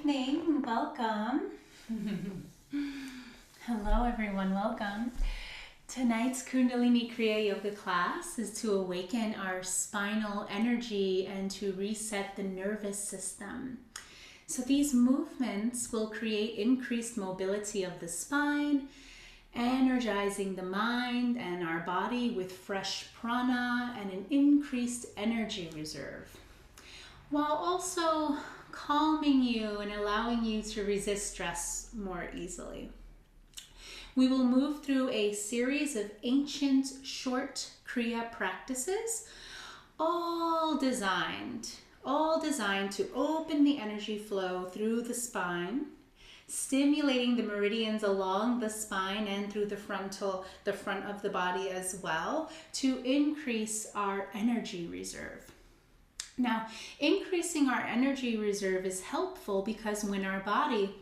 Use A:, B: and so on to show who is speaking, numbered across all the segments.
A: evening. Welcome. Hello, everyone. Welcome. Tonight's Kundalini Kriya Yoga class is to awaken our spinal energy and to reset the nervous system. So these movements will create increased mobility of the spine, energizing the mind and our body with fresh prana and an increased energy reserve, while also calming you and allowing you to resist stress more easily. We will move through a series of ancient short Kriya practices, all designed to open the energy flow through the spine, stimulating the meridians along the spine and through the front of the body as well, to increase our energy reserve. Now, increasing our energy reserve is helpful because when our body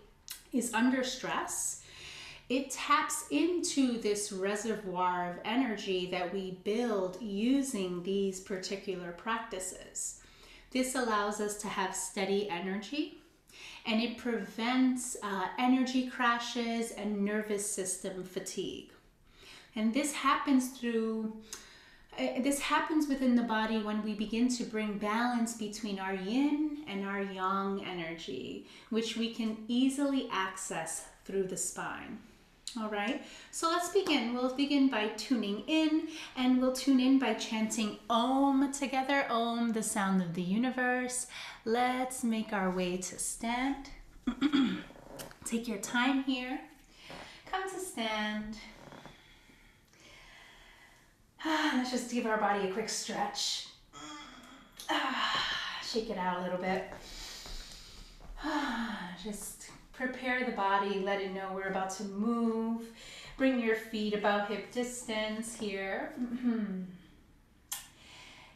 A: is under stress, it taps into this reservoir of energy that we build using these particular practices. This allows us to have steady energy, and it prevents energy crashes and nervous system fatigue. And this happens within the body when we begin to bring balance between our yin and our yang energy, which we can easily access through the spine. All right, so let's begin. We'll begin by tuning in, and we'll tune in by chanting Om together. Om, the sound of the universe. Let's make our way to stand. Take your time here. Come to stand. Let's just give our body a quick stretch. Shake it out a little bit. Just prepare the body, let it know we're about to move. Bring your feet about hip distance here. And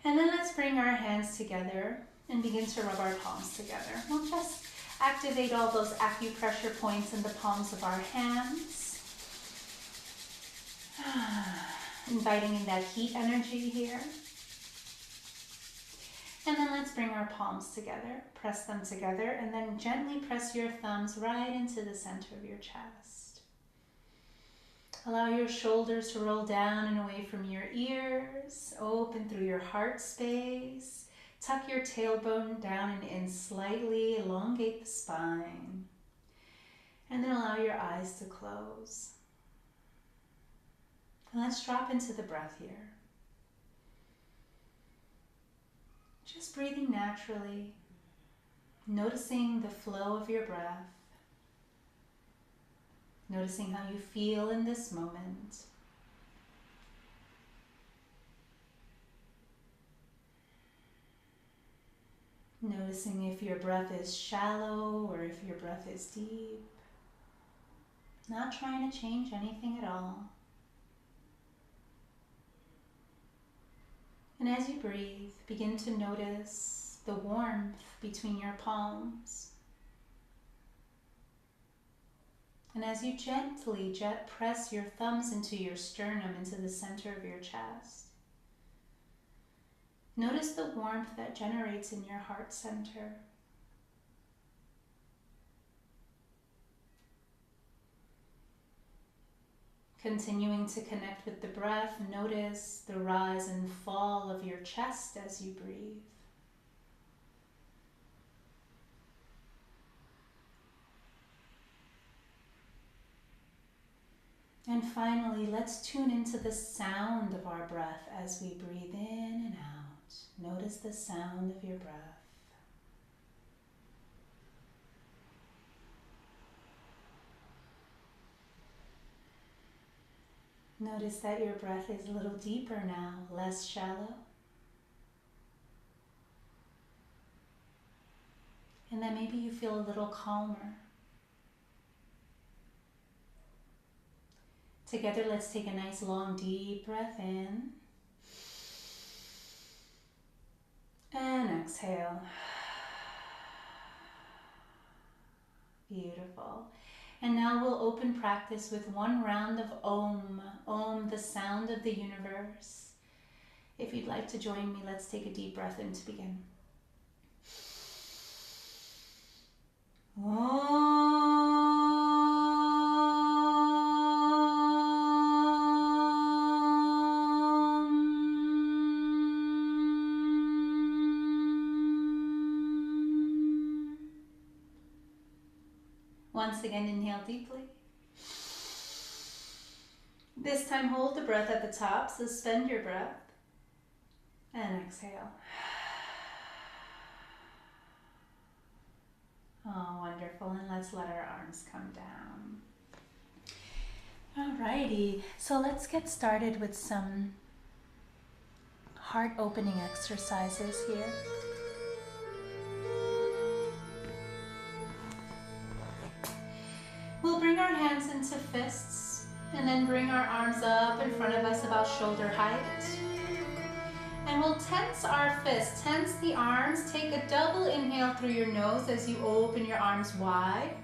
A: then let's bring our hands together and begin to rub our palms together. We'll just activate all those acupressure points in the palms of our hands. Inviting in that heat energy here. And then let's bring our palms together, press them together, and then gently press your thumbs right into the center of your chest. Allow your shoulders to roll down and away from your ears, open through your heart space. Tuck your tailbone down and in slightly, elongate the spine. And then allow your eyes to close. And let's drop into the breath here. Just breathing naturally, noticing the flow of your breath, noticing how you feel in this moment. Noticing if your breath is shallow or if your breath is deep. Not trying to change anything at all. And as you breathe, begin to notice the warmth between your palms. And as you gently press your thumbs into your sternum, into the center of your chest, notice the warmth that generates in your heart center. Continuing to connect with the breath, notice the rise and fall of your chest as you breathe. And finally, let's tune into the sound of our breath as we breathe in and out. Notice the sound of your breath. Notice that your breath is a little deeper now, less shallow. And that maybe you feel a little calmer. Together, let's take a nice long deep breath in. And exhale. Beautiful. And now we'll open practice with one round of Om. Om, the sound of the universe. If you'd like to join me, let's take a deep breath in to begin. Once again, inhale deeply. This time, hold the breath at the top, suspend your breath, and exhale. Oh, wonderful. And let's let our arms come down. Alrighty, so let's get started with some heart opening exercises here. We'll bring our hands into fists and then bring our arms up in front of us about shoulder height. And we'll tense our fists, tense the arms. Take a double inhale through your nose as you open your arms wide.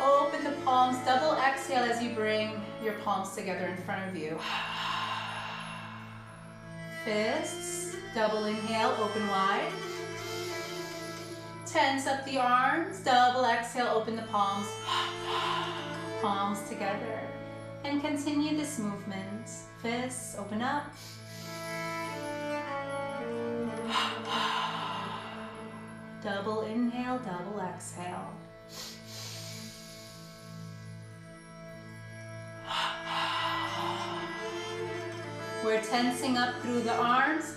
A: Open the palms, double exhale as you bring your palms together in front of you. Fists, double inhale, open wide. Tense up the arms, double exhale, open the palms, palms together. And continue this movement. Fists, open up. Double inhale, double exhale. We're tensing up through the arms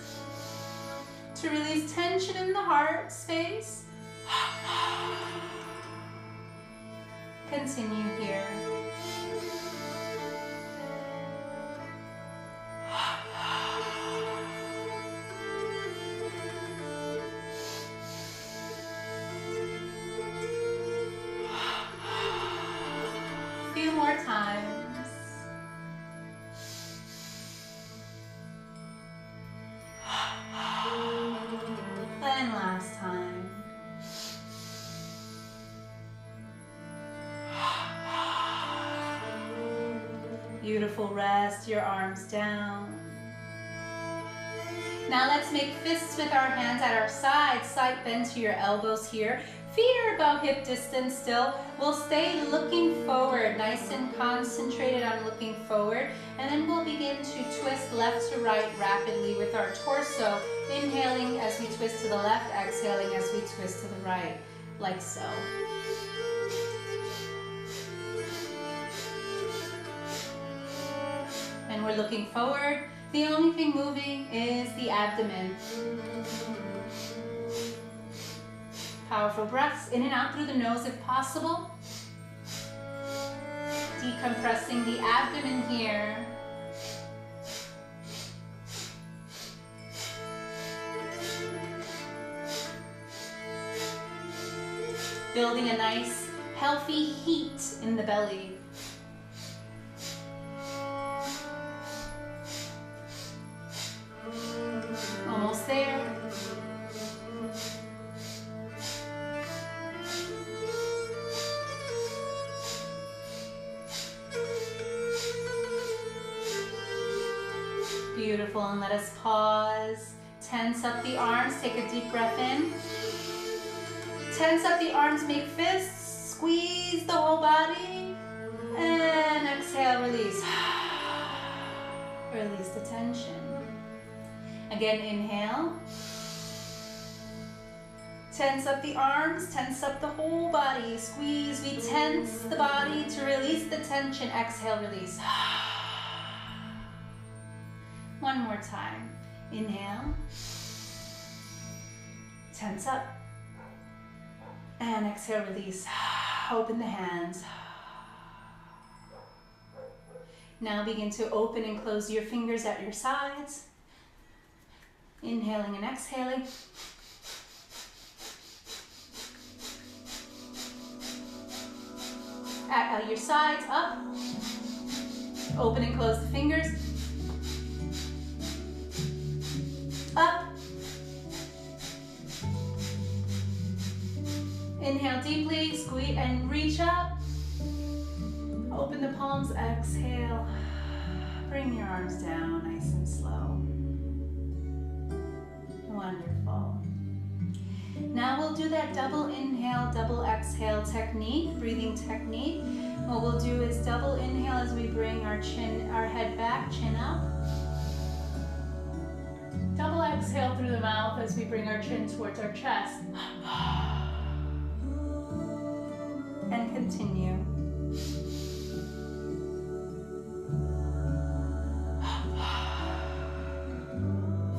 A: to release tension in the heart space. Continue here. A few more times. And last time. Beautiful, rest your arms down. Now let's make fists with our hands at our sides, side bend to your elbows here. Feet are about hip distance still. We'll stay looking forward, nice and concentrated on looking forward. And then we'll begin to twist left to right rapidly with our torso. Inhaling as we twist to the left, exhaling as we twist to the right, like so. And we're looking forward. The only thing moving is the abdomen. Powerful breaths in and out through the nose if possible. Decompressing the abdomen here. Building a nice, healthy heat in the belly. Almost there. Beautiful, and let us pause. Tense up the arms, take a deep breath in. Tense up the arms, make fists, squeeze the whole body, and exhale, release. Release the tension. Again, inhale. Tense up the arms, tense up the whole body, squeeze. We tense the body to release the tension. Exhale, release. One more time. Inhale. Tense up. And exhale, release. Open the hands. Now begin to open and close your fingers at your sides. Inhaling and exhaling. At your sides, up. Open and close the fingers. Up. Inhale deeply, squeeze and reach up. Open the palms, exhale. Bring your arms down, nice and slow. Wonderful. Now we'll do that double inhale, double exhale technique, breathing technique. What we'll do is double inhale as we bring our head back, chin up. Double exhale through the mouth as we bring our chin towards our chest. And continue.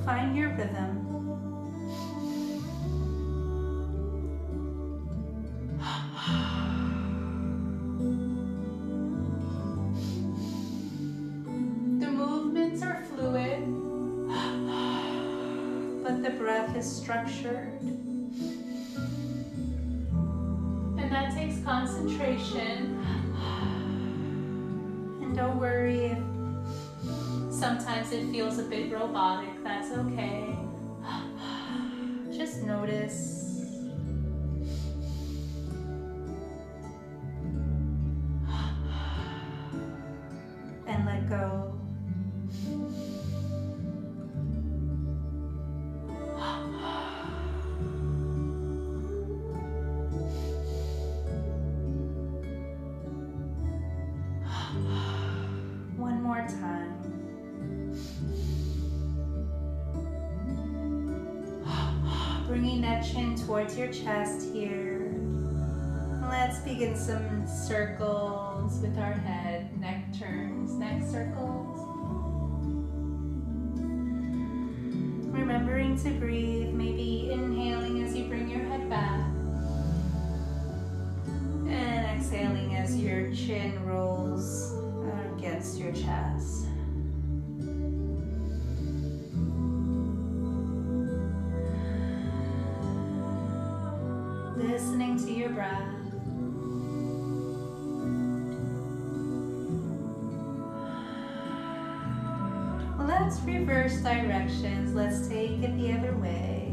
A: Find your rhythm. The movements are fluid, but the breath is structured. And that takes concentration. And don't worry if sometimes it feels a bit robotic, that's okay. Just notice. And let go. One more time. Bringing that chin towards your chest here. Let's begin some circles with our head, neck turns, neck circles. Remembering to breathe, maybe inhaling as you bring your head back. And exhaling as your chin rolls against your chest. Listening to your breath. Let's reverse directions. Let's take it the other way.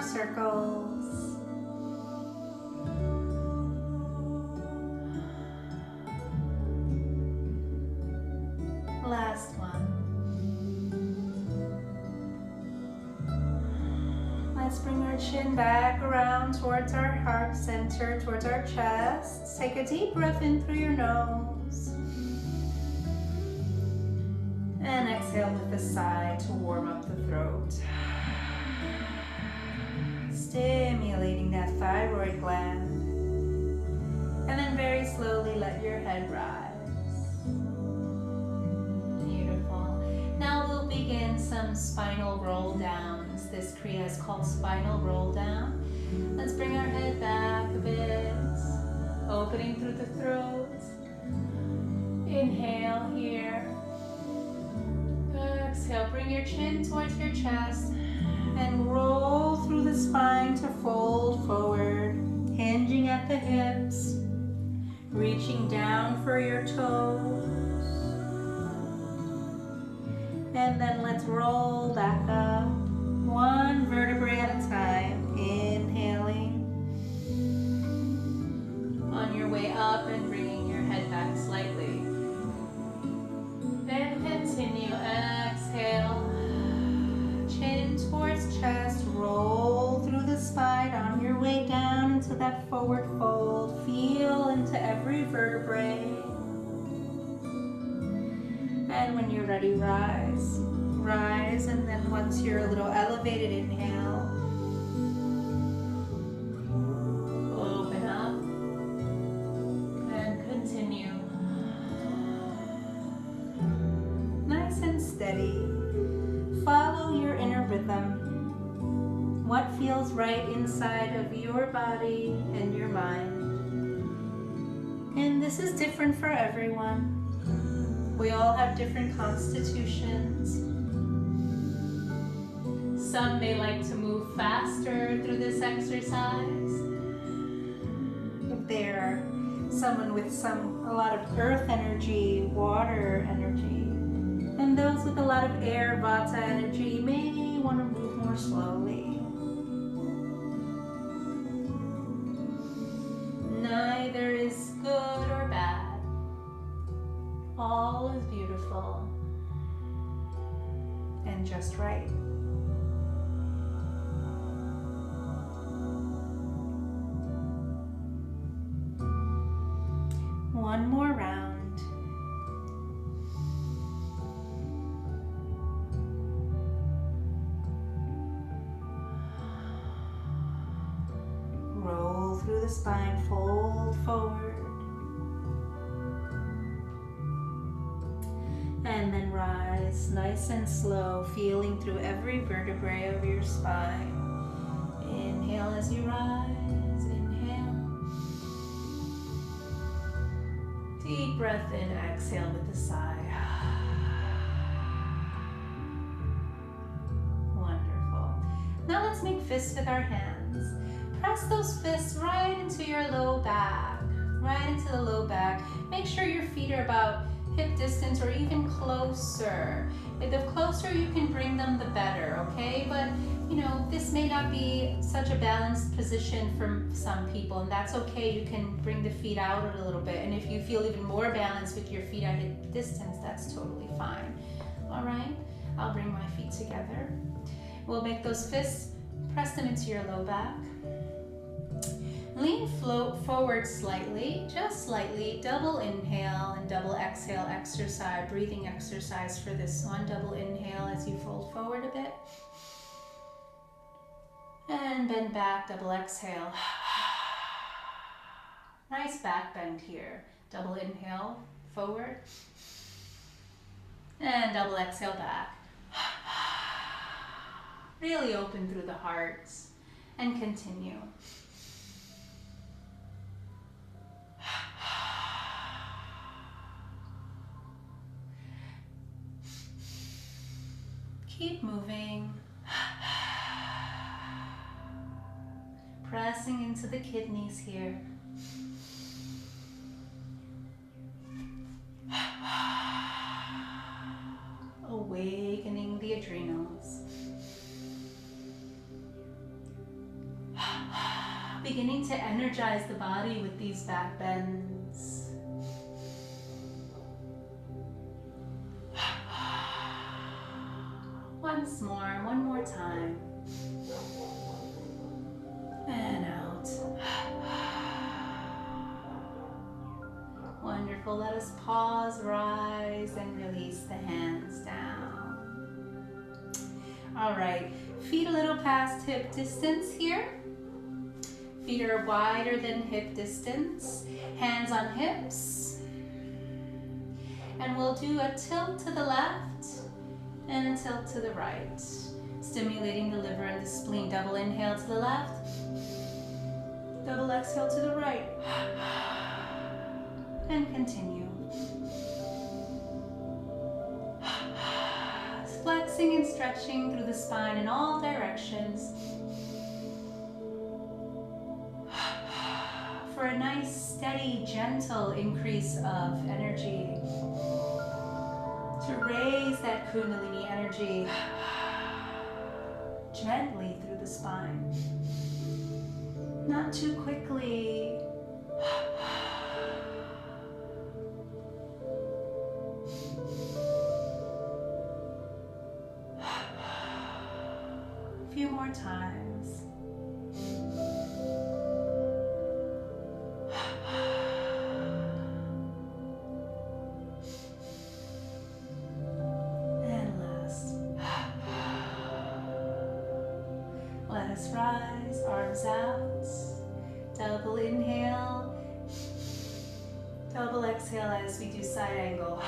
A: Circles. Last one. Let's bring our chin back around towards our heart center, towards our chest. Take a deep breath in through your nose. And exhale with the sigh to warm up the throat. Stimulating that thyroid gland. And then very slowly let your head rise. Beautiful. Now we'll begin some spinal roll downs. This kriya is called spinal roll down. Let's bring our head back a bit. Opening through the throat. Inhale here. Exhale, bring your chin towards your chest. And roll through the spine to fold forward, hinging at the hips, reaching down for your toes. And then let's roll back up, one vertebrae at a time, inhaling. On your way up and bringing your head back slightly. Then continue, exhale. Chin towards chest, roll through the spine on your way down into that forward fold. Feel into every vertebrae. And when you're ready, rise. Rise, and then once you're a little elevated, inhale. Open up. And continue. Nice and steady. Follow your inner rhythm. What feels right inside of your body and your mind. And this is different for everyone. We all have different constitutions. Some may like to move faster through this exercise. If they're someone with a lot of earth energy, water energy, then And those with a lot of air, vata energy, may want to move more slowly. Neither is good or bad. All is beautiful and just right. One more round. Roll through the spine, fold forward. And then rise nice and slow, feeling through every vertebrae of your spine. Inhale as you rise, inhale. Deep breath in, exhale with a sigh. Wonderful. Now let's make fists with our hands. Press those fists right into your low back, right into the low back. Make sure your feet are about hip distance or even closer. The closer you can bring them, the better, okay? But you know, this may not be such a balanced position for some people, and that's okay. You can bring the feet out a little bit, and if you feel even more balanced with your feet at hip distance, that's totally fine. All right, I'll bring my feet together. We'll make those fists, press them into your low back. Lean forward slightly, just slightly. Double inhale and double exhale exercise, breathing exercise for this one. Double inhale as you fold forward a bit. And bend back, double exhale. Nice back bend here. Double inhale, forward. And double exhale back. Really open through the heart and continue. Keep moving. Pressing into the kidneys here. Awakening the adrenals. Beginning to energize the body with these back bends. Once more, one more time. And out. Wonderful. Let us pause, rise, and release the hands down. All right. Feet a little past hip distance here. Feet are wider than hip distance. Hands on hips. And we'll do a tilt to the left and a tilt to the right. Stimulating the liver and the spleen. Double inhale to the left. Double exhale to the right. And continue. Flexing and stretching through the spine in all directions. For a nice, steady, gentle increase of energy. To raise that Kundalini energy gently through the spine. Not too quickly. A few more times. Rise, arms out, double inhale, double exhale as we do side angle.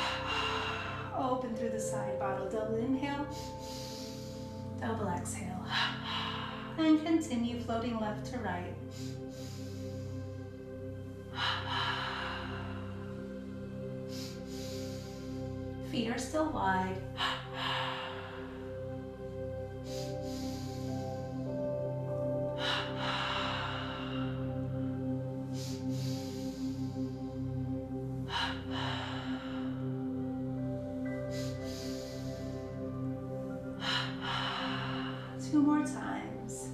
A: Open through the side bottle, double inhale, double exhale. And continue floating left to right. Feet are still wide. more times.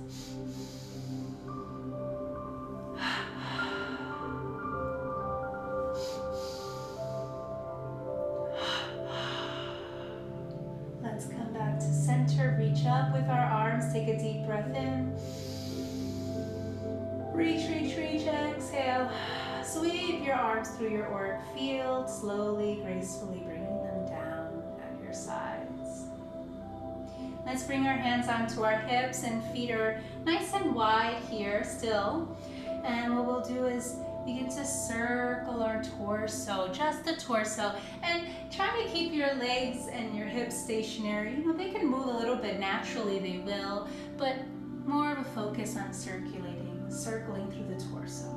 A: Let's come back to center. Reach up with our arms. Take a deep breath in. Reach, reach, reach. Exhale. Sweep your arms through your auric field, slowly, gracefully bringing them down at your sides. Let's bring our hands onto our hips, and feet are nice and wide here still. And what we'll do is begin to circle our torso, just the torso, and try to keep your legs and your hips stationary. You know, they can move a little bit naturally, they will, but more of a focus on circling through the torso.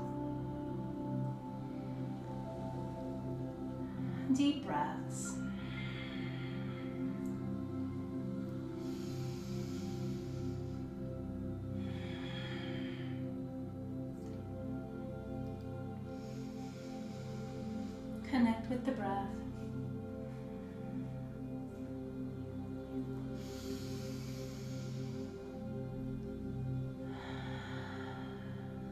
A: Deep breaths. Connect with the breath.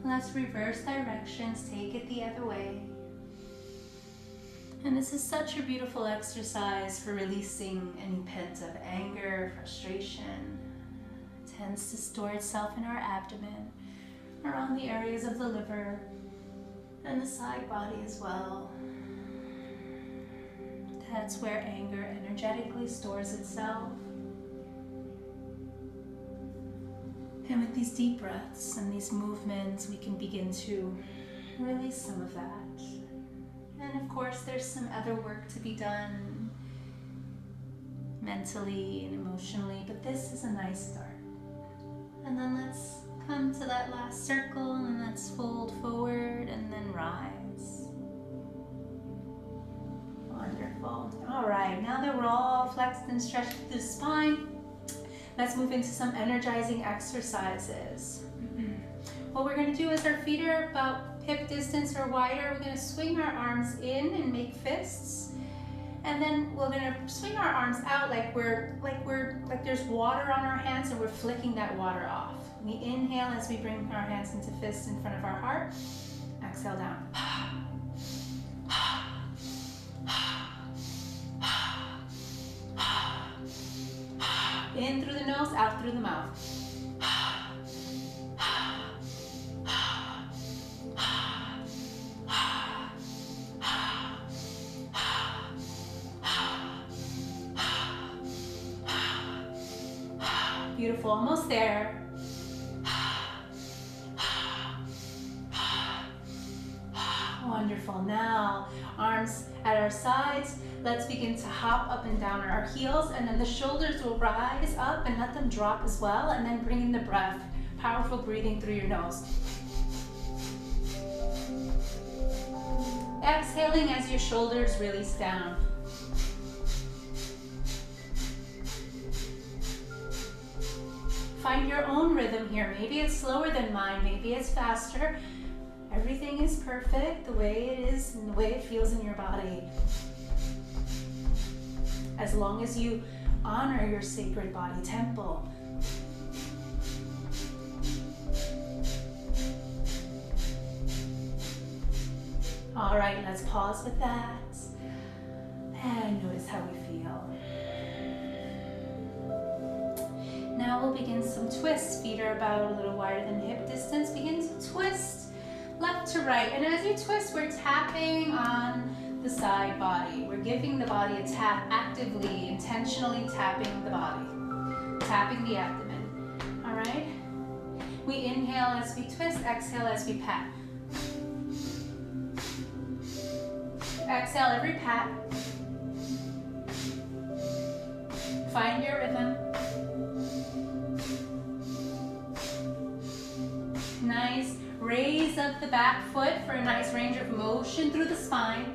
A: Let's reverse directions, take it the other way. And this is such a beautiful exercise for releasing any pent of anger, frustration. It tends to store itself in our abdomen, around the areas of the liver, and the side body as well. That's where anger energetically stores itself. And with these deep breaths and these movements, we can begin to release some of that. And of course, there's some other work to be done mentally and emotionally, but this is a nice start. And then let's come to that last circle, and let's fold forward and then rise. Wonderful. All right, now that we're all flexed and stretched through the spine, let's move into some energizing exercises. What we're going to do is our feet are about hip distance or wider. We're going to swing our arms in and make fists, and then we're going to swing our arms out like there's water on our hands, and we're flicking that water off. We inhale as we bring our hands into fists in front of our heart. Exhale down. In through the nose, out through the mouth. Beautiful, almost there. Wonderful. Now, arms at our sides. Let's begin to hop up and down our heels, and then the shoulders will rise up and let them drop as well, and then bring in the breath. Powerful breathing through your nose. Exhaling as your shoulders release down. Find your own rhythm here. Maybe it's slower than mine, maybe it's faster. Everything is perfect the way it is and the way it feels in your body. As long as you honor your sacred body temple. All right, let's pause with that and notice how we feel. Now we'll begin some twists. Feet are about a little wider than hip distance. Begin to twist left to right. And as you twist, we're tapping on the side body. We're giving the body a tap, actively, intentionally tapping the body. Tapping the abdomen. All right? We inhale as we twist, exhale as we pat. Exhale every pat. Find your rhythm. Nice. Raise up the back foot for a nice range of motion through the spine.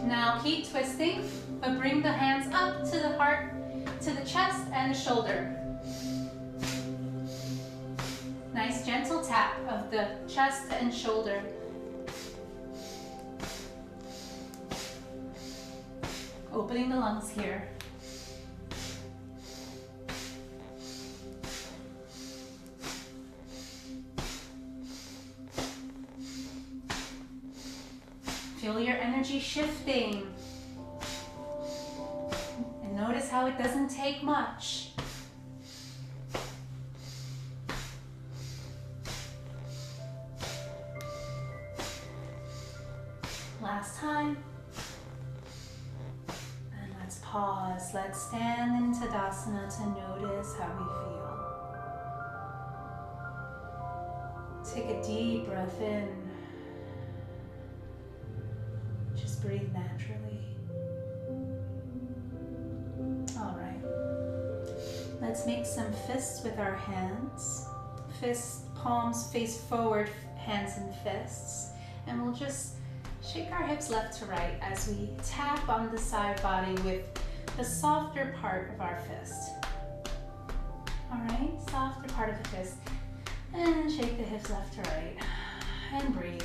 A: Now keep twisting, but bring the hands up to the heart, to the chest and the shoulder. Nice gentle tap of the chest and shoulder. Opening the lungs here. Feel your energy shifting. And notice how it doesn't take much. Last time. And let's pause. Let's stand in Tadasana to notice how we feel. Take a deep breath in. Just breathe naturally. All right. Let's make some fists with our hands. Fists, palms face forward, hands and fists. And we'll just shake our hips left to right as we tap on the side body with the softer part of our fist. All right, softer part of the fist. And shake the hips left to right. And breathe.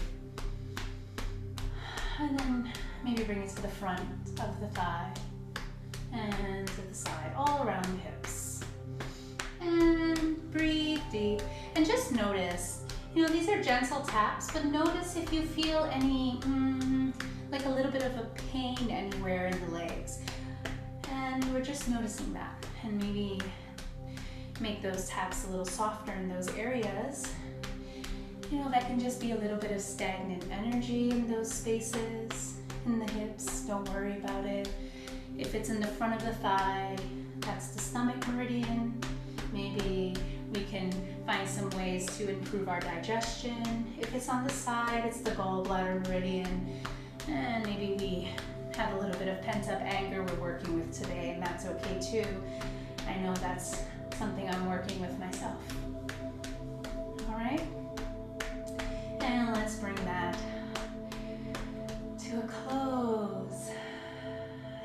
A: And then maybe bring it to the front of the thigh. And to the side, all around the hips. And breathe deep. And just notice, you know, these are gentle taps, but notice if you feel any, like a little bit of a pain anywhere in the legs. And we're just noticing that. And maybe make those taps a little softer in those areas. You know, that can just be a little bit of stagnant energy in those spaces, in the hips. Don't worry about it. If it's in the front of the thigh, that's the stomach meridian. Maybe we can find some ways to improve our digestion. If it's on the side, it's the gallbladder meridian. And maybe we have a little bit of pent-up anger we're working with today, and that's okay too. I know that's something I'm working with myself. All right? And let's bring that to a close.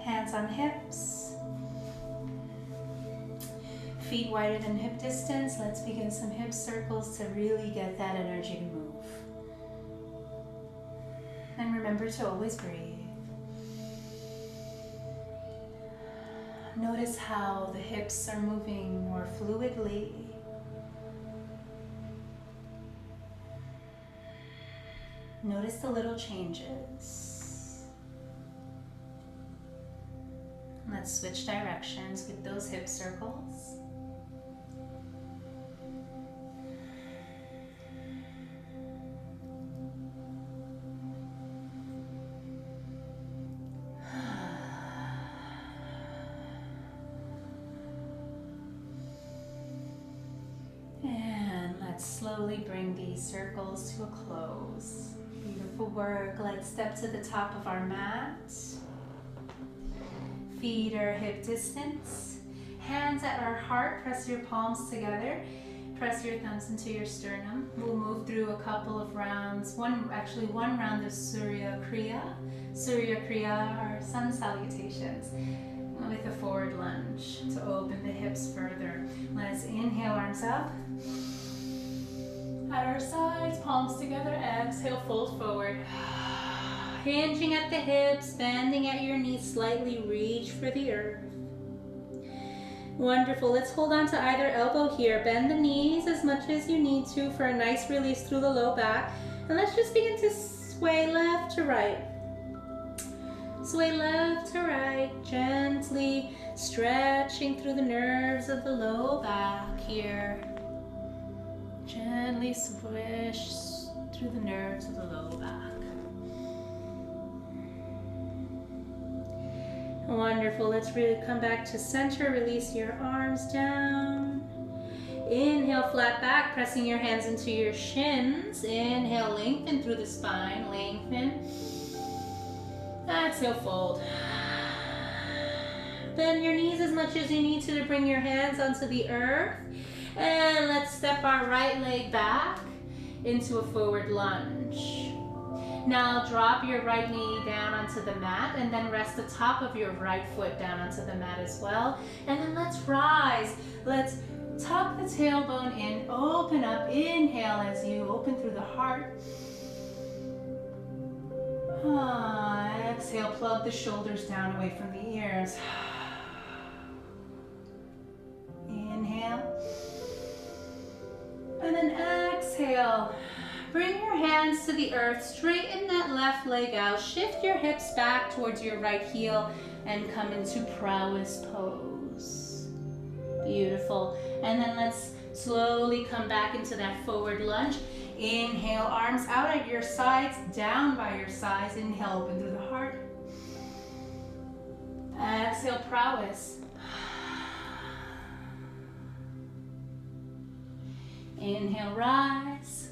A: Hands on hips. Feet wider than hip distance. Let's begin some hip circles to really get that energy to move. And remember to always breathe. Notice how the hips are moving more fluidly. Notice the little changes. Let's switch directions with those hip circles. And let's slowly bring these circles to a close. Beautiful work. Let's step to the top of our mat. Feet are hip distance. Hands at our heart. Press your palms together. Press your thumbs into your sternum. We'll move through a couple of rounds. One round of Surya Kriya. Surya Kriya are sun salutations with a forward lunge to open the hips further. Let's inhale, arms up. At our sides, palms together, exhale, fold forward. Hinging at the hips, bending at your knees slightly, reach for the earth. Wonderful, let's hold on to either elbow here. Bend the knees as much as you need to for a nice release through the low back. And let's just begin to sway left to right. Sway left to right, gently stretching through the nerves of the low back here. Gently swish through the nerves of the low back. Wonderful. Let's really come back to center. Release your arms down. Inhale, flat back, pressing your hands into your shins. Inhale, lengthen through the spine. Lengthen. Exhale, fold. Bend your knees as much as you need to bring your hands onto the earth. And let's step our right leg back into a forward lunge. Now drop your right knee down onto the mat and then rest the top of your right foot down onto the mat as well. And then let's rise. Let's tuck the tailbone in, open up, inhale as you open through the heart. Exhale, plug the shoulders down away from the ears. Inhale. And then exhale. Bring your hands to the earth. Straighten that left leg out. Shift your hips back towards your right heel and come into prowess pose. Beautiful. And then let's slowly come back into that forward lunge. Inhale, arms out at your sides, down by your sides. Inhale, open through the heart. Exhale, prowess. Inhale, rise.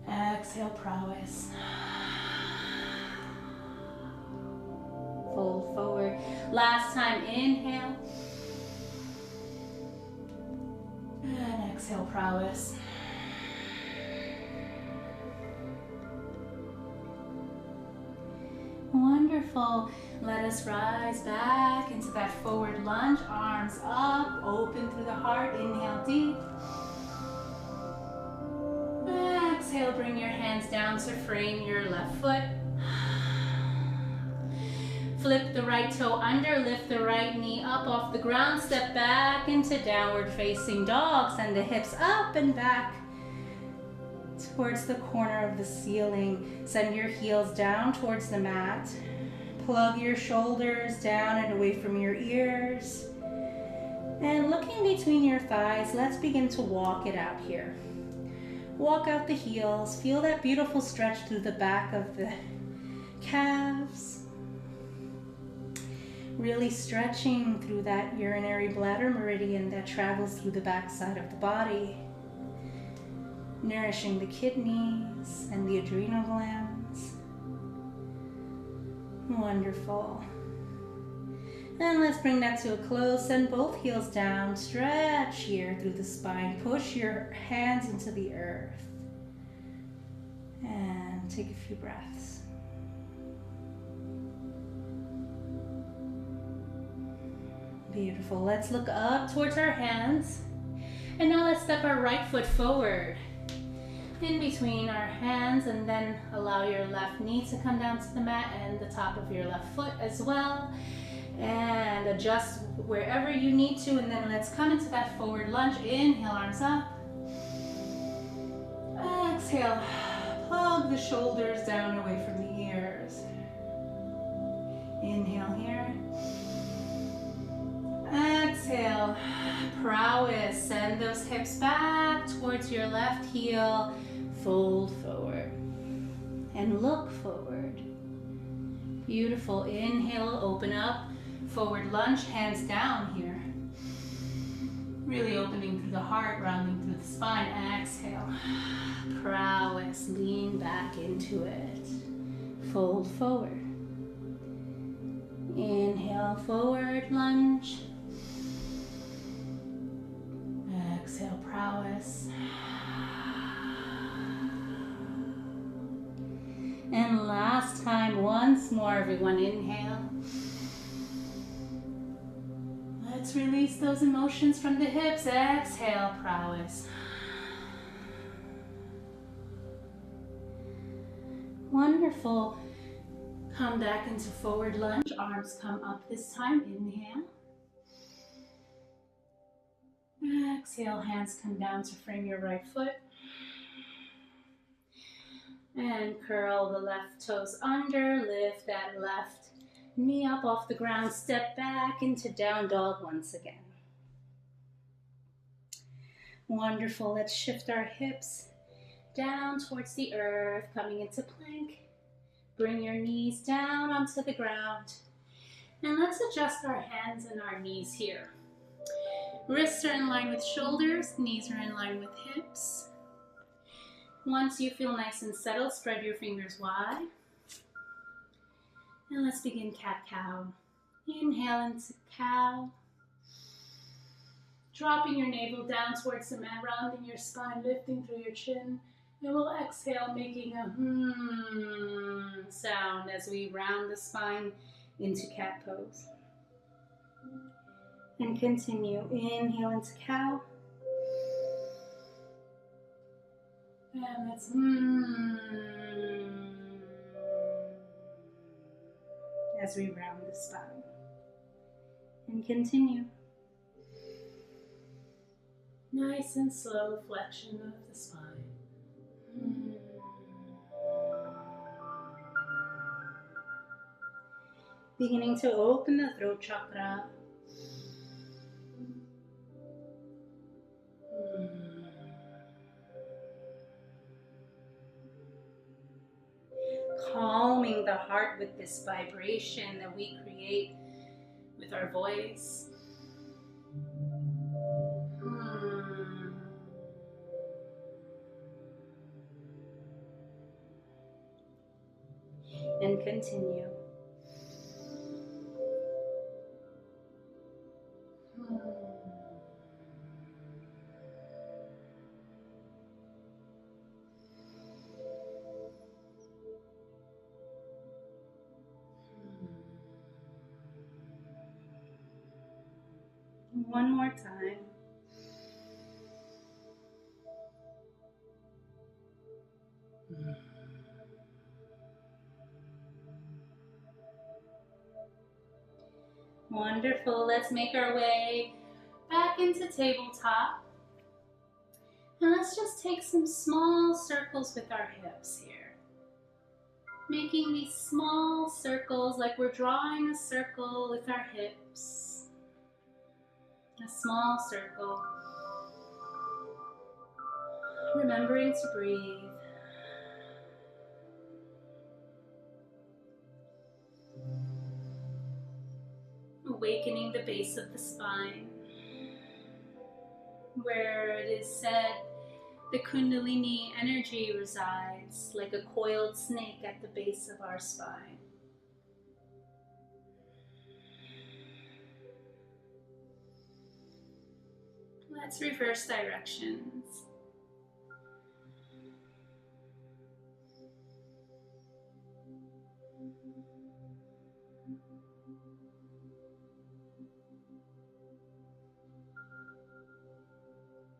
A: Exhale, prowess. Fold forward. Last time, inhale. And exhale, prowess. Wonderful. Let us rise back into that forward lunge. Arms up, open through the heart. Inhale deep. Exhale, bring your hands down to frame your left foot. Flip the right toe under, lift the right knee up off the ground, step back into downward facing dog. Send the hips up and back towards the corner of the ceiling. Send your heels down towards the mat. Plug your shoulders down and away from your ears. And looking between your thighs, let's begin to walk it out here. Walk out the heels. Feel that beautiful stretch through the back of the calves. Really stretching through that urinary bladder meridian that travels through the back side of the body. Nourishing the kidneys and the adrenal glands. Wonderful. And let's bring that to a close. Send both heels down. Stretch here through the spine. Push your hands into the earth. And take a few breaths. Beautiful. Let's look up towards our hands. And now let's step our right foot forward in between our hands, and then allow your left knee to come down to the mat and the top of your left foot as well. And adjust wherever you need to, and then let's come into that forward lunge. Inhale, arms up. Exhale, plug the shoulders down away from the ears. Inhale here. Exhale, prowess. Send those hips back towards your left heel. Fold forward and look forward. Beautiful. Inhale, open up. Forward lunge, hands down here. Really opening through the heart, rounding through the spine. Exhale, prowess. Lean back into it. Fold forward. Inhale, forward lunge. Exhale, prowess. And last time, once more, everyone, inhale. Let's release those emotions from the hips. Exhale, prowess. Wonderful. Come back into forward lunge. Arms come up this time. Inhale. Exhale, hands come down to frame your right foot. And curl the left toes under, lift that left knee up off the ground, step back into down dog once again. Wonderful, let's shift our hips down towards the earth, coming into plank. Bring your knees down onto the ground. And let's adjust our hands and our knees here. Wrists are in line with shoulders, knees are in line with hips. Once you feel nice and settled, spread your fingers wide. And let's begin cat-cow. Inhale into cow. Dropping your navel down towards the mat, rounding your spine, lifting through your chin. And we'll exhale, making a sound as we round the spine into cat pose. And continue. Inhale into cow. And let's as we round the spine. And continue. Nice and slow flexion of the spine. Beginning to open the throat chakra. Calming the heart with this vibration that we create with our voice. And continue. One more time. Wonderful. Let's make our way back into tabletop. And let's just take some small circles with our hips here. Making these small circles like we're drawing a circle with our hips. A small circle. Remembering to breathe. Awakening the base of the spine, where it is said the Kundalini energy resides like a coiled snake at the base of our spine. Let's reverse directions.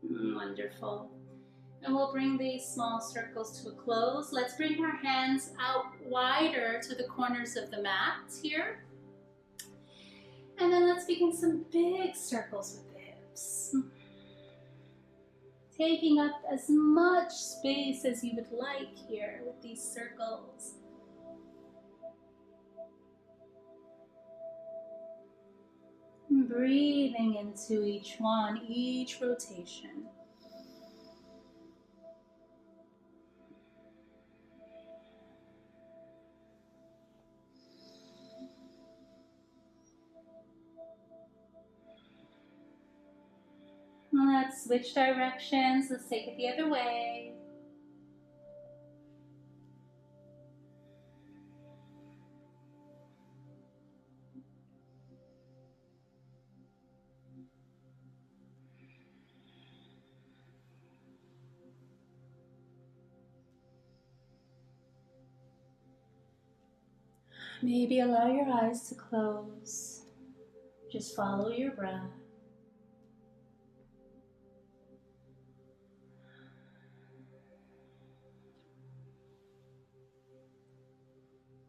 A: Wonderful. And we'll bring these small circles to a close. Let's bring our hands out wider to the corners of the mat here. And then let's begin some big circles with the hips. Taking up as much space as you would like here with these circles. Breathing into each one, each rotation. Let's switch directions. Let's take it the other way. Maybe allow your eyes to close. Just follow your breath.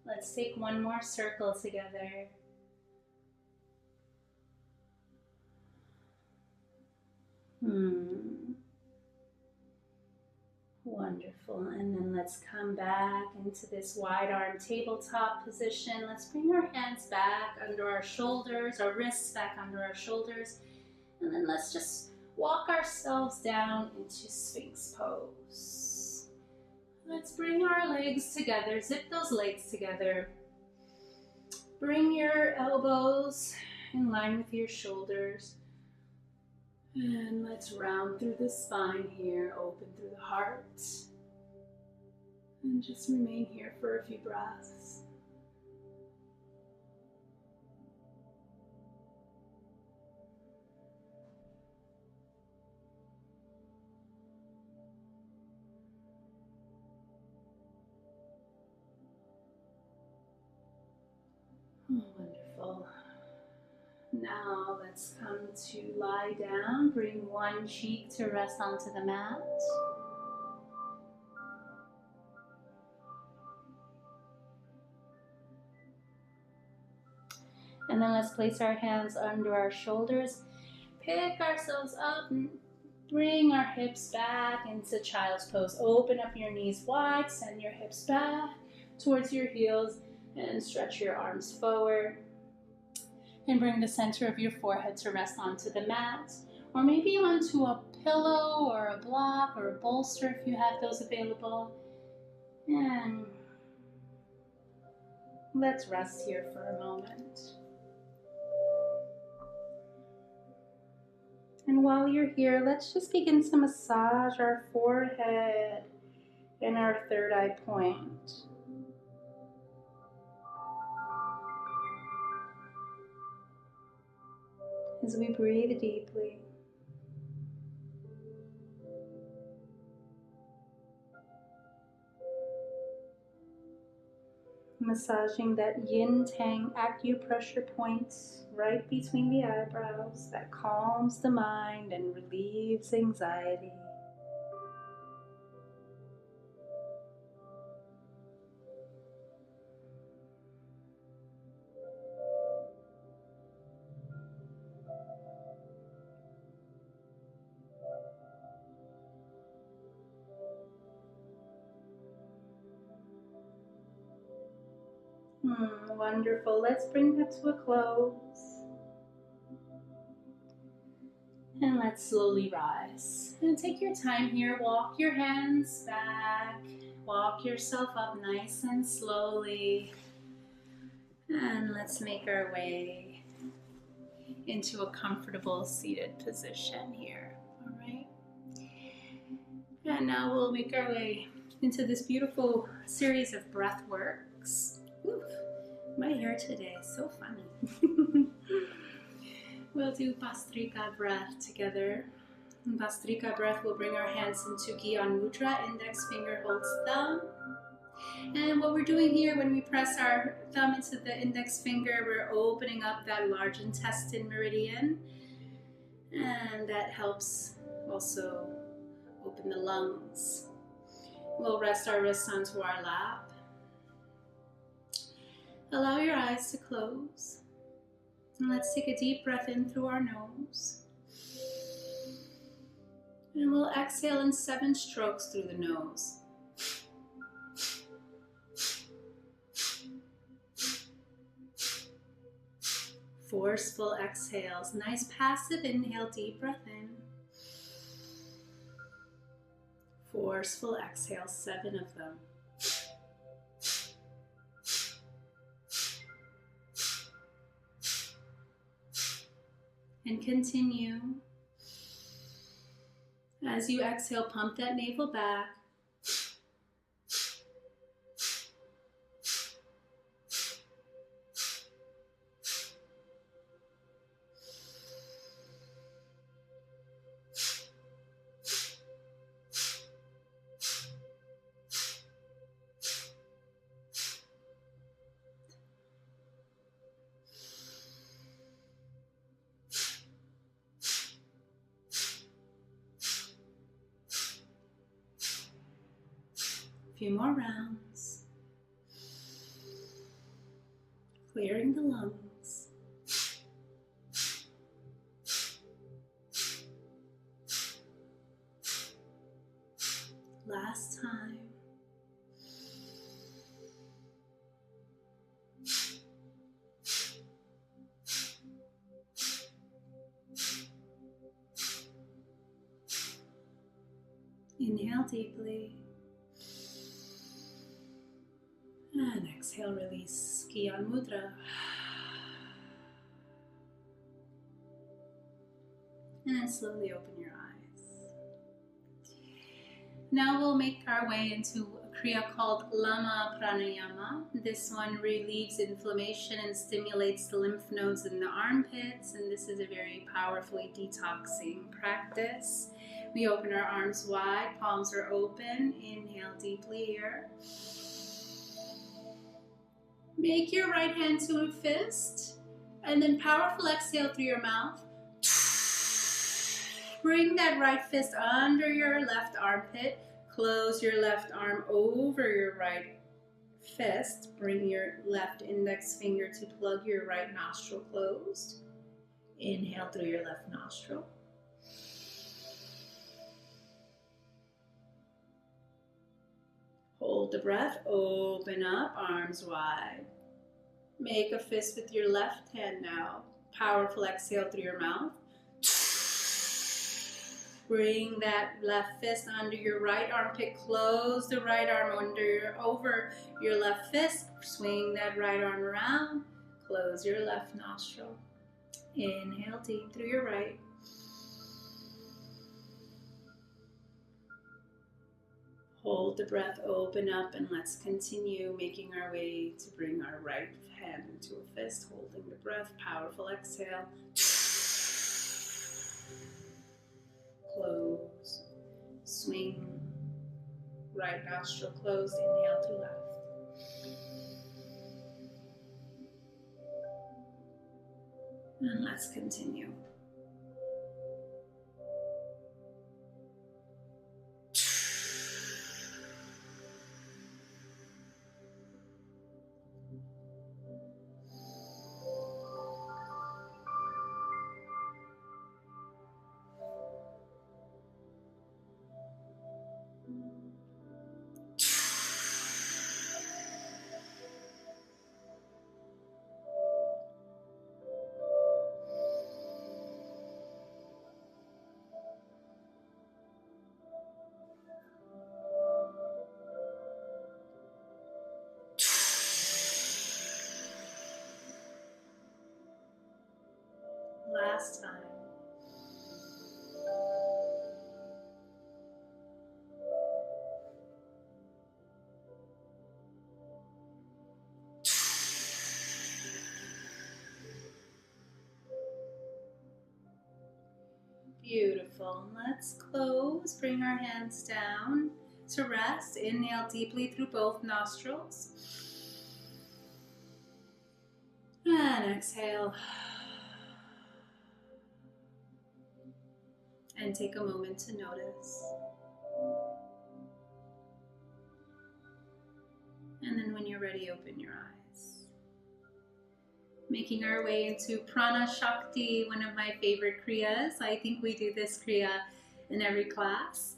A: Let's take one more circle together. Wonderful. And then let's come back into this wide arm tabletop position. Let's bring our hands back under our shoulders, our wrists back under our shoulders. And then let's just walk ourselves down into Sphinx pose. Let's bring our legs together. Zip those legs together. Bring your elbows in line with your shoulders. And let's round through the spine here, open through the heart. And just remain here for a few breaths. Wonderful. Now let's come to lie down. Bring one cheek to rest onto the mat. And then let's place our hands under our shoulders. Pick ourselves up and bring our hips back into child's pose. Open up your knees wide, send your hips back towards your heels, and stretch your arms forward. And bring the center of your forehead to rest onto the mat, or maybe onto a pillow or a block or a bolster if you have those available. And let's rest here for a moment. And while you're here, let's just begin to massage our forehead and our third eye point. As we breathe deeply. Massaging that yin-tang acupressure points right between the eyebrows that calms the mind and relieves anxiety. Wonderful. Let's bring that to a close. And let's slowly rise. And take your time here. Walk your hands back. Walk yourself up nice and slowly. And let's make our way into a comfortable seated position here. All right. And now we'll make our way into this beautiful series of breath works. Oof, my hair today is so funny. We'll do Bhastrika breath together. In Bhastrika breath, we'll bring our hands into Gyan Mudra, index finger holds thumb. And what we're doing here, when we press our thumb into the index finger, we're opening up that large intestine meridian. And that helps also open the lungs. We'll rest our wrists onto our lap. Allow your eyes to close. And let's take a deep breath in through our nose. And we'll exhale in 7 strokes through the nose. Forceful exhales. Nice passive inhale, deep breath in. Forceful exhale, 7 of them. And continue. As you exhale, pump that navel back. Few more rounds. Clearing the lungs. Last time. Inhale deeply. And exhale, release. Gyan Mudra. And then slowly open your eyes. Now we'll make our way into a Kriya called Lama Pranayama. This one relieves inflammation and stimulates the lymph nodes in the armpits. And this is a very powerfully detoxing practice. We open our arms wide, palms are open. Inhale deeply here. Make your right hand to a fist, and then powerful exhale through your mouth. Bring that right fist under your left armpit. Close your left arm over your right fist, bring your left index finger to plug your right nostril closed. Inhale through your left nostril. Hold the breath, open up, arms wide. Make a fist with your left hand now. Powerful exhale through your mouth. Bring that left fist under your right armpit. Close the right arm over your left fist. Swing that right arm around. Close your left nostril. Inhale deep through your right. Hold the breath, open up, and let's continue making our way to bring our right hand into a fist, holding the breath, powerful exhale. Close, swing, right nostril closed, inhale to left. And let's continue. Last time. Beautiful. Let's close. Bring our hands down to rest. Inhale deeply through both nostrils. And exhale. And take a moment to notice. And then when you're ready, open your eyes. Making our way into Prana Shakti, one of my favorite Kriyas. I think we do this Kriya in every class.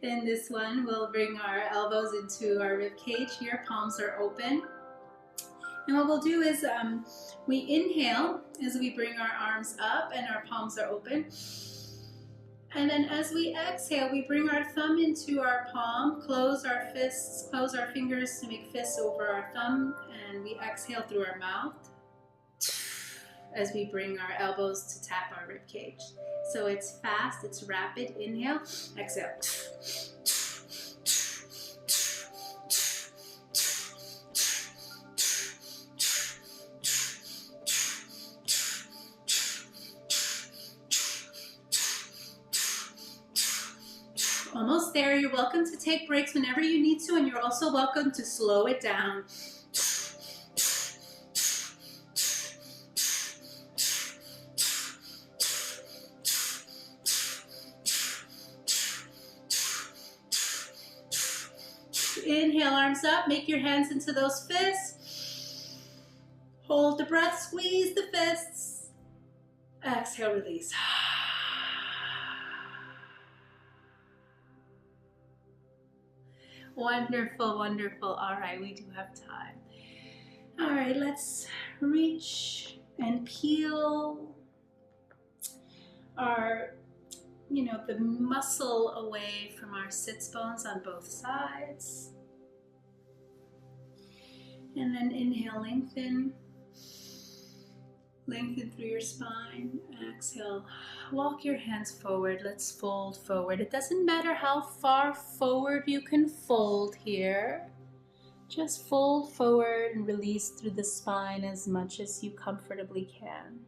A: In this one, we'll bring our elbows into our rib cage here, palms are open. And what we'll do is we inhale as we bring our arms up and our palms are open. And then as we exhale, we bring our thumb into our palm, close our fists, close our fingers to make fists over our thumb, and we exhale through our mouth as we bring our elbows to tap our rib cage. So it's fast, it's rapid. Inhale, exhale. Almost there. You're welcome to take breaks whenever you need to, and you're also welcome to slow it down. Inhale, arms up, make your hands into those fists. Hold the breath, squeeze the fists. Exhale, release. Wonderful, wonderful. All right, we do have time. All right, let's reach and peel our, the muscle away from our sits bones on both sides. And then inhale, lengthen. Lengthen through your spine. Exhale, walk your hands forward. Let's fold forward. It doesn't matter how far forward you can fold here. Just fold forward and release through the spine as much as you comfortably can.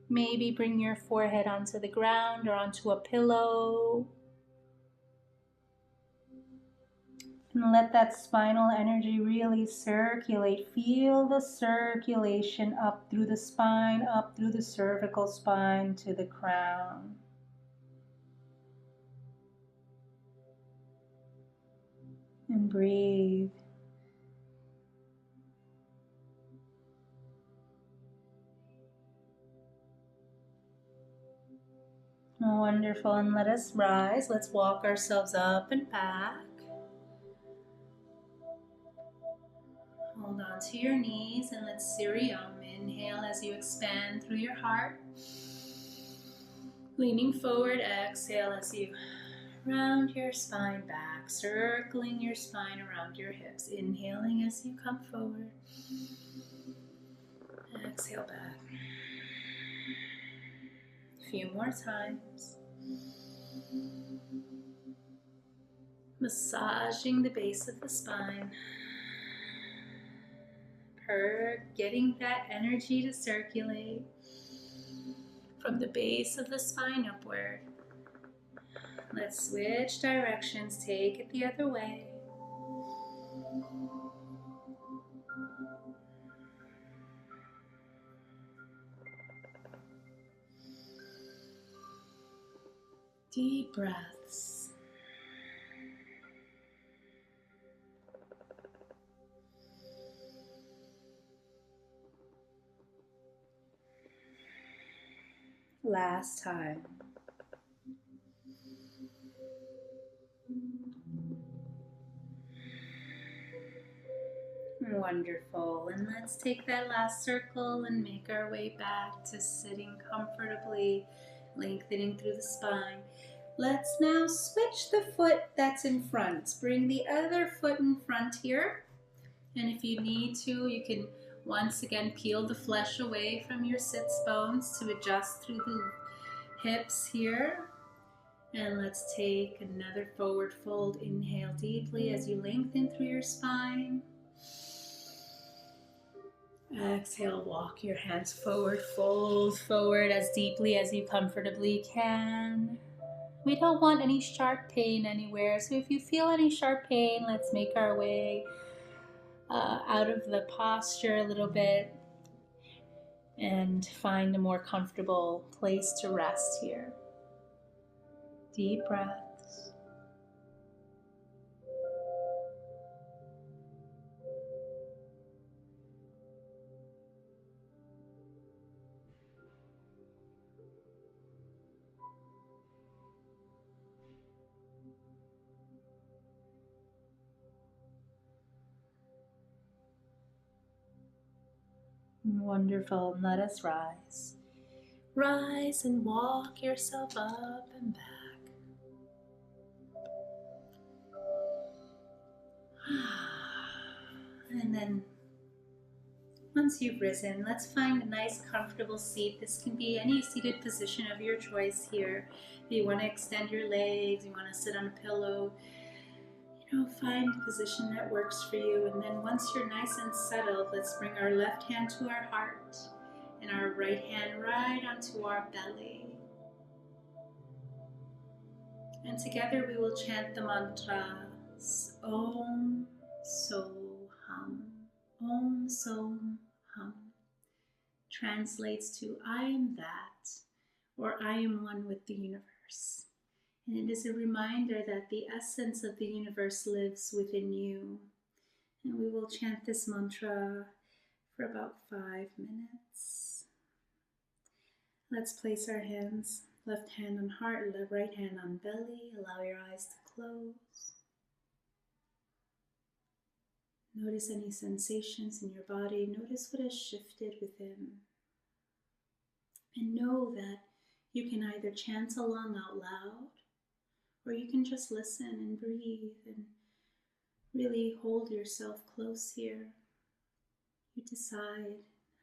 A: Maybe bring your forehead onto the ground or onto a pillow. And let that spinal energy really circulate. Feel the circulation up through the spine, up through the cervical spine to the crown. And breathe. Wonderful. And let us rise. Let's walk ourselves up and back. Hold on to your knees and let's Siriam. Inhale as you expand through your heart. Leaning forward, exhale as you round your spine back, circling your spine around your hips. Inhaling as you come forward. Exhale back. A few more times. Massaging the base of the spine. Getting that energy to circulate from the base of the spine upward. Let's switch directions, take it the other way. Deep breaths. Last time. Wonderful. And let's take that last circle and make our way back to sitting comfortably, lengthening through the spine. Let's now switch the foot that's in front. Bring the other foot in front here. And if you need to, you can once again peel the flesh away from your sits bones to adjust through the hips here. And let's take another forward fold. Inhale deeply as you lengthen through your spine. Exhale, walk your hands forward, fold forward as deeply as you comfortably can. We don't want any sharp pain anywhere, so if you feel any sharp pain, let's make our way out of the posture a little bit and find a more comfortable place to rest here. Deep breaths. Wonderful. And let us rise. Rise and walk yourself up and back. And then once you've risen, let's find a nice comfortable seat. This can be any seated position of your choice here. If you want to extend your legs, you want to sit on a pillow, find a position that works for you. And then once you're nice and settled, let's bring our left hand to our heart and our right hand right onto our belly. And together we will chant the mantras Om So Hum. Om So Hum translates to I am that, or I am one with the universe. And it is a reminder that the essence of the universe lives within you. And we will chant this mantra for about 5 minutes. Let's place our hands, left hand on heart, right hand on belly. Allow your eyes to close. Notice any sensations in your body. Notice what has shifted within. And know that you can either chant along out loud, or you can just listen and breathe and really hold yourself close here. You decide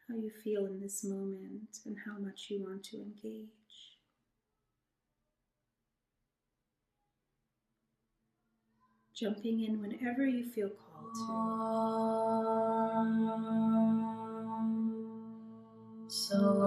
A: how you feel in this moment and how much you want to engage. Jumping in whenever you feel called to. So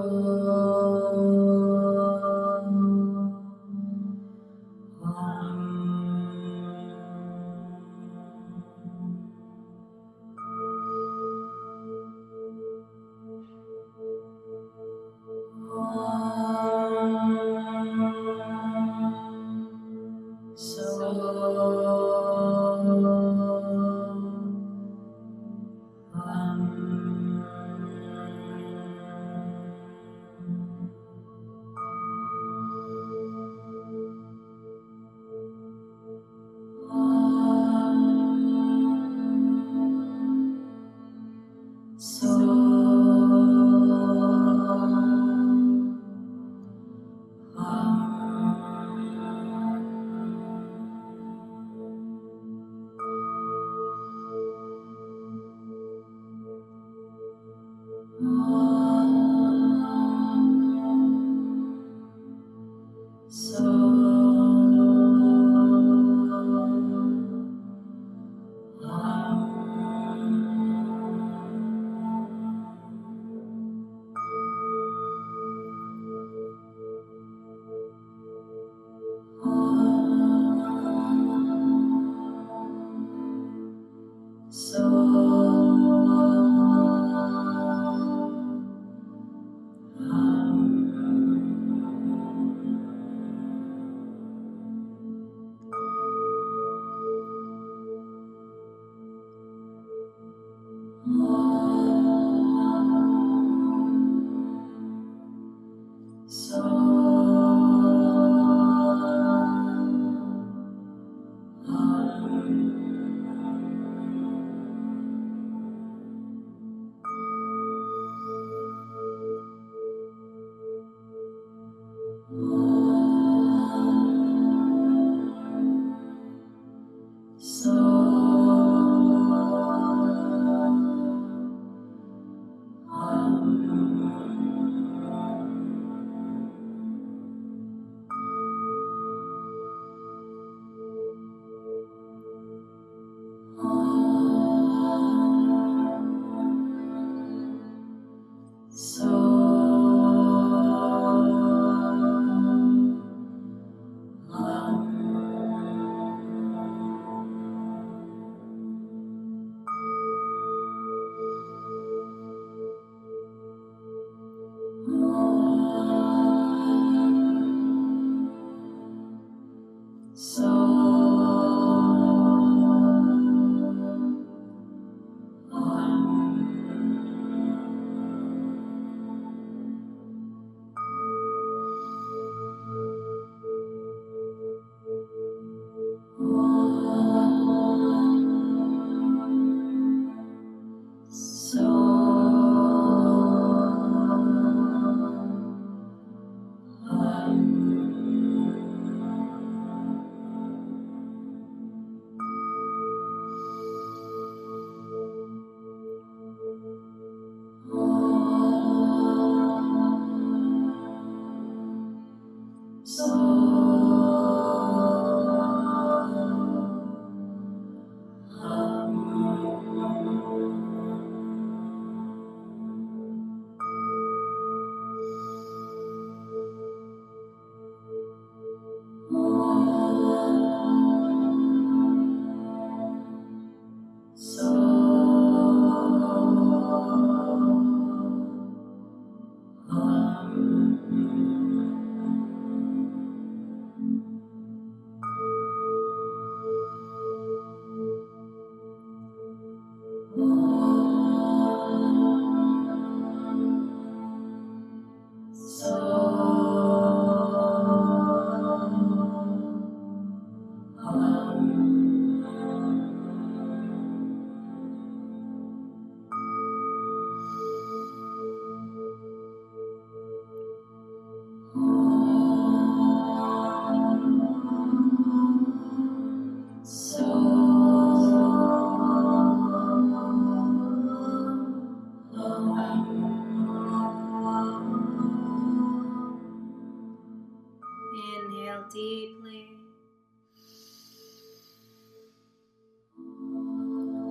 A: Inhale deeply.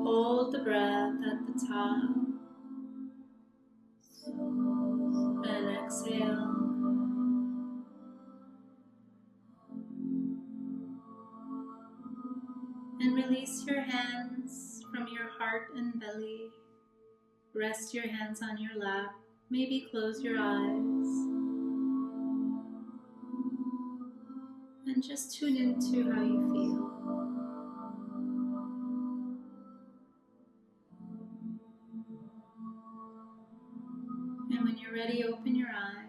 A: Hold the breath at the top. And exhale. And release your hands from your heart and belly. Rest your hands on your lap. Maybe close your eyes. And just tune into how you feel. And when you're ready, open your eyes.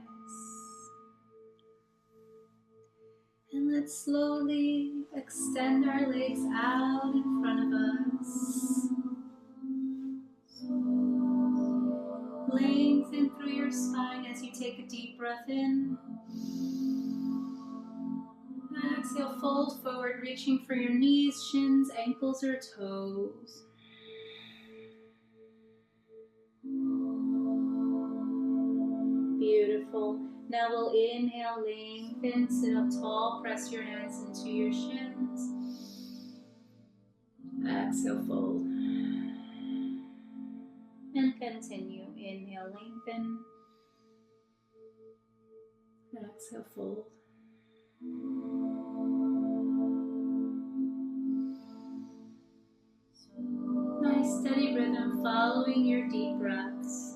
A: And let's slowly extend our legs out in front of us. Lengthen through your spine as you take a deep breath in. And exhale, fold forward, reaching for your knees, shins, ankles, or toes. Beautiful. Now we'll inhale, lengthen, sit up tall, press your hands into your shins. Exhale, fold. And continue. Inhale, lengthen. Exhale, fold. Nice steady rhythm following your deep breaths.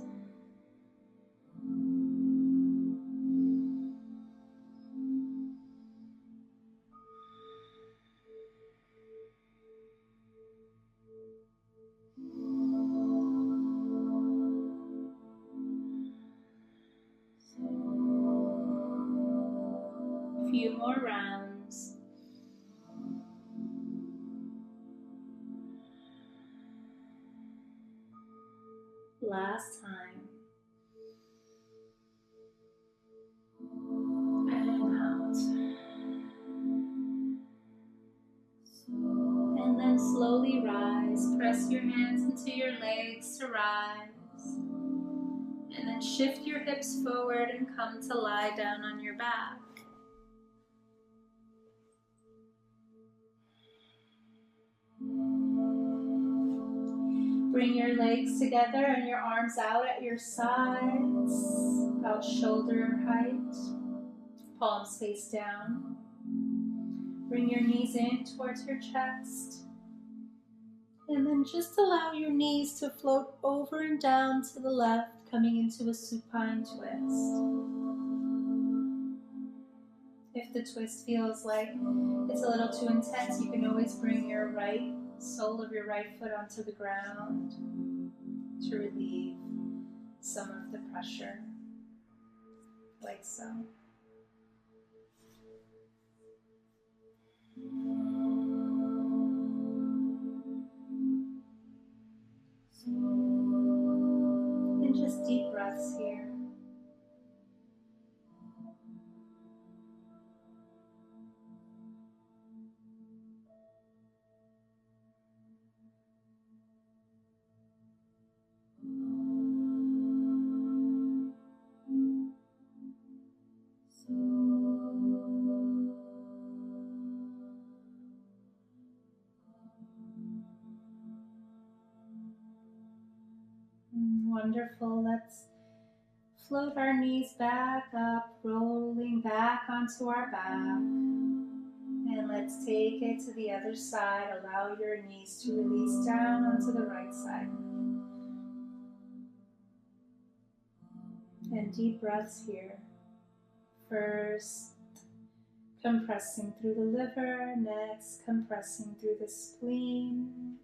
A: Few more rounds. Last time. And out. And then slowly rise. Press your hands into your legs to rise. And then shift your hips forward and come to lie down on your back. Bring your legs together and your arms out at your sides, about shoulder height, palms face down. Bring your knees in towards your chest. And then just allow your knees to float over and down to the left, coming into a supine twist. If the twist feels like it's a little too intense, you can always bring your right sole of your right foot onto the ground to relieve some of the pressure, like so. And just deep breaths here. Wonderful. Let's float our knees back up, rolling back onto our back. And let's take it to the other side. Allow your knees to release down onto the right side. And deep breaths here. First, compressing through the liver. Next, compressing through the spleen.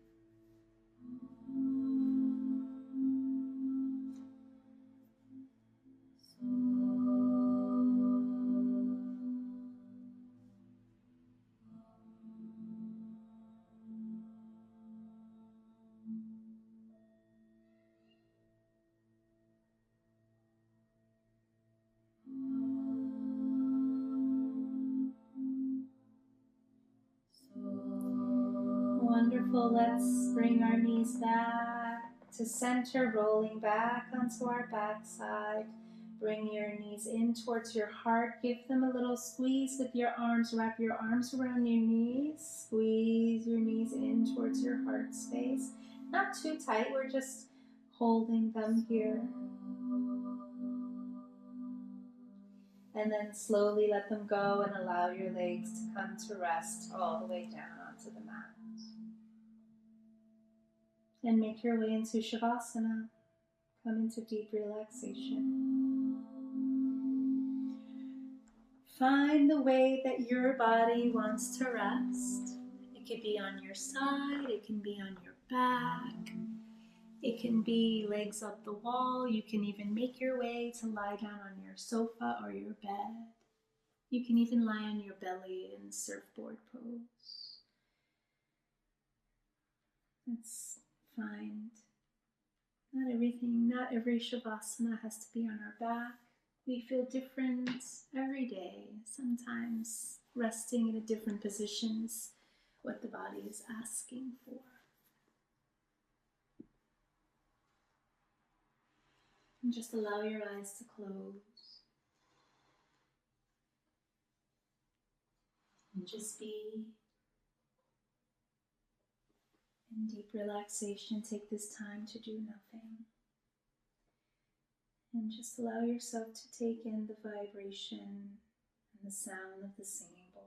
A: Wonderful. Let's bring our knees back to center, rolling back onto our backside. Bring your knees in towards your heart. Give them a little squeeze with your arms. Wrap your arms around your knees. Squeeze your knees in towards your heart space. Not too tight. We're just holding them here. And then slowly let them go and allow your legs to come to rest all the way down onto the mat. And make your way into Shavasana. Come into deep relaxation. Find the way that your body wants to rest. It could be on your side, it can be on your back, it can be legs up the wall. You can even make your way to lie down on your sofa or your bed. You can even lie on your belly in surfboard pose. Let's find not every Shavasana has to be on our back. We feel different every day. Sometimes resting in a different position is what the body is asking for. And just allow your eyes to close. And just be in deep relaxation. Take this time to do nothing. And just allow yourself to take in the vibration and the sound of the singing bowls.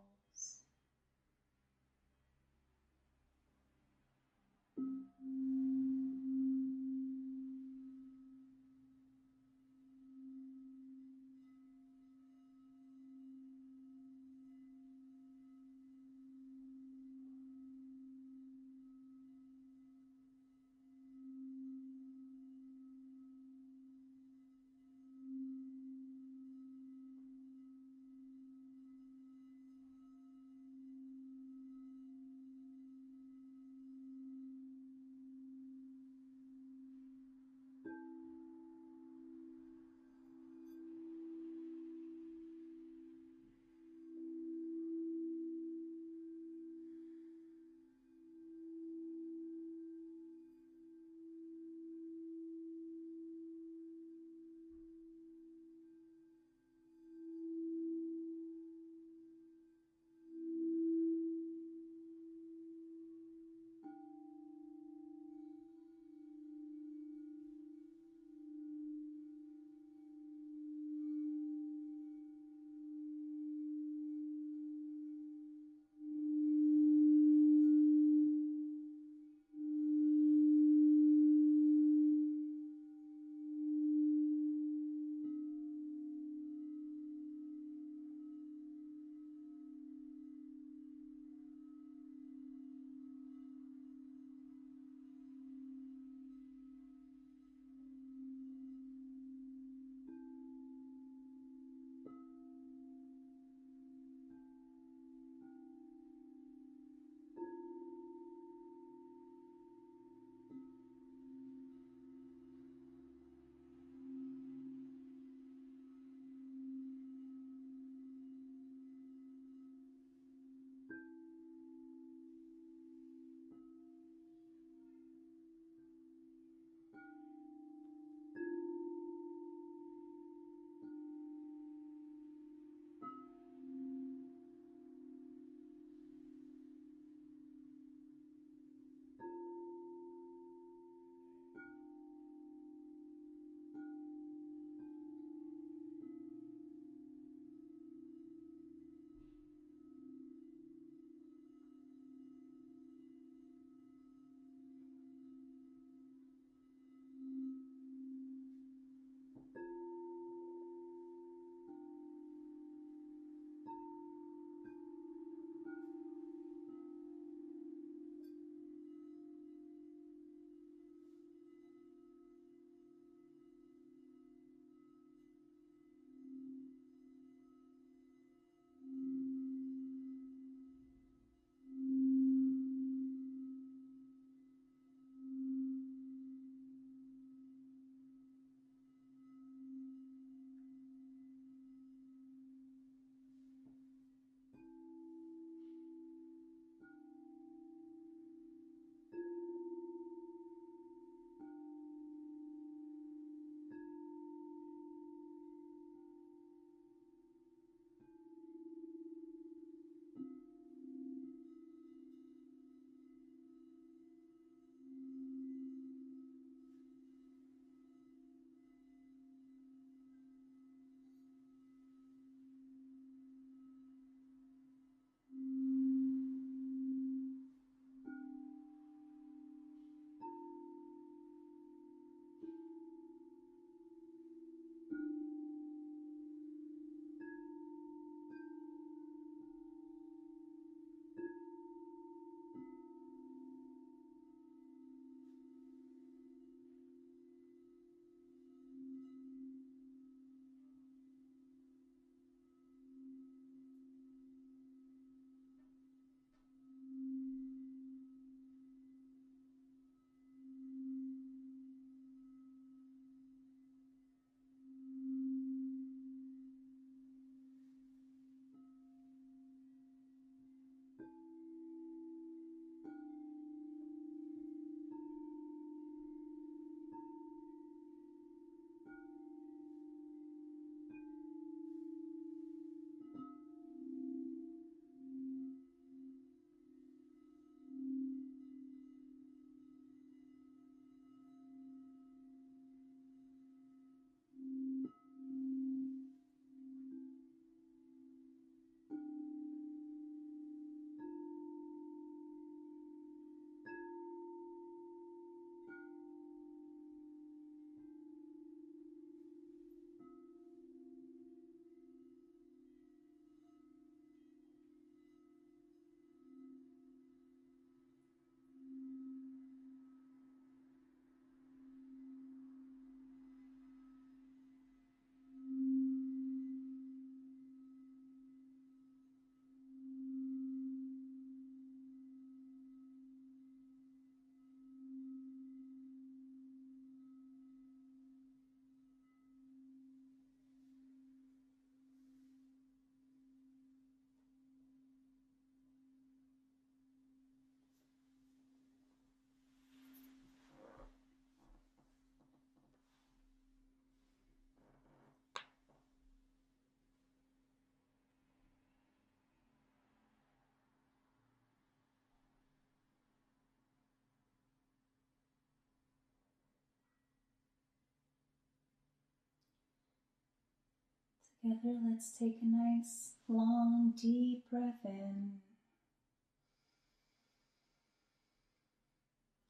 A: Together, let's take a nice, long, deep breath in.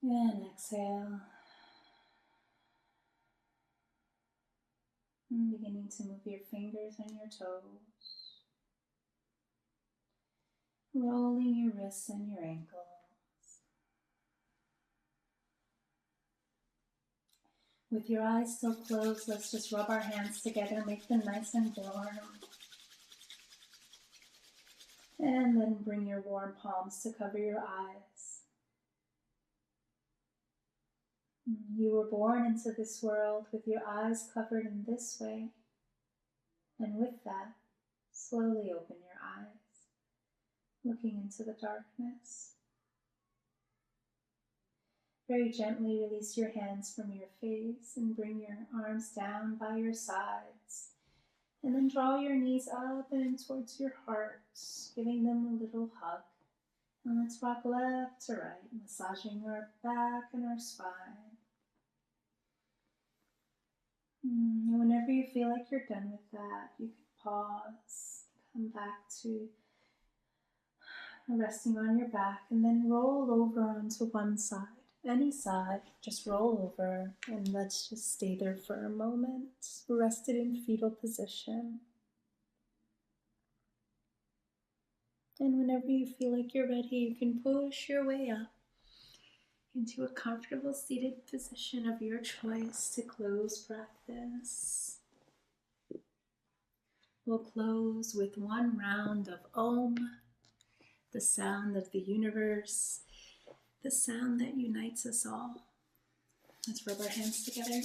A: And exhale. And beginning to move your fingers and your toes. Rolling your wrists and your ankles. With your eyes still closed, let's just rub our hands together, make them nice and warm. And then bring your warm palms to cover your eyes. You were born into this world with your eyes covered in this way. And with that, slowly open your eyes, looking into the darkness. Very gently release your hands from your face and bring your arms down by your sides. And then draw your knees up and towards your heart, giving them a little hug. And let's rock left to right, massaging our back and our spine. And whenever you feel like you're done with that, you can pause, come back to resting on your back, and then roll over onto one side. Any side, just roll over, and let's just stay there for a moment, rested in fetal position. And whenever you feel like you're ready, you can push your way up into a comfortable seated position of your choice to close practice. We'll close with one round of Om, the sound of the universe, the sound that unites us all. Let's rub our hands together.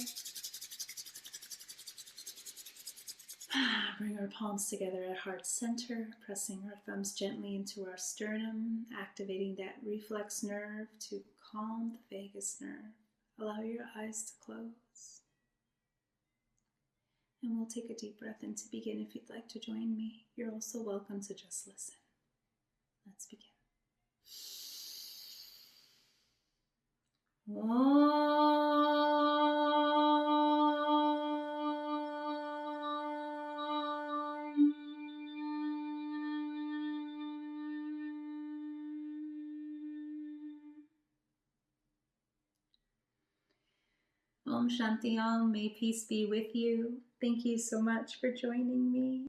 A: Bring our palms together at heart center, pressing our thumbs gently into our sternum, activating that reflex nerve to calm the vagus nerve. Allow your eyes to close. And we'll take a deep breath in to begin. If you'd like to join me, you're also welcome to just listen. Let's begin. Om Shanti Om, may peace be with you. Thank you so much for joining me.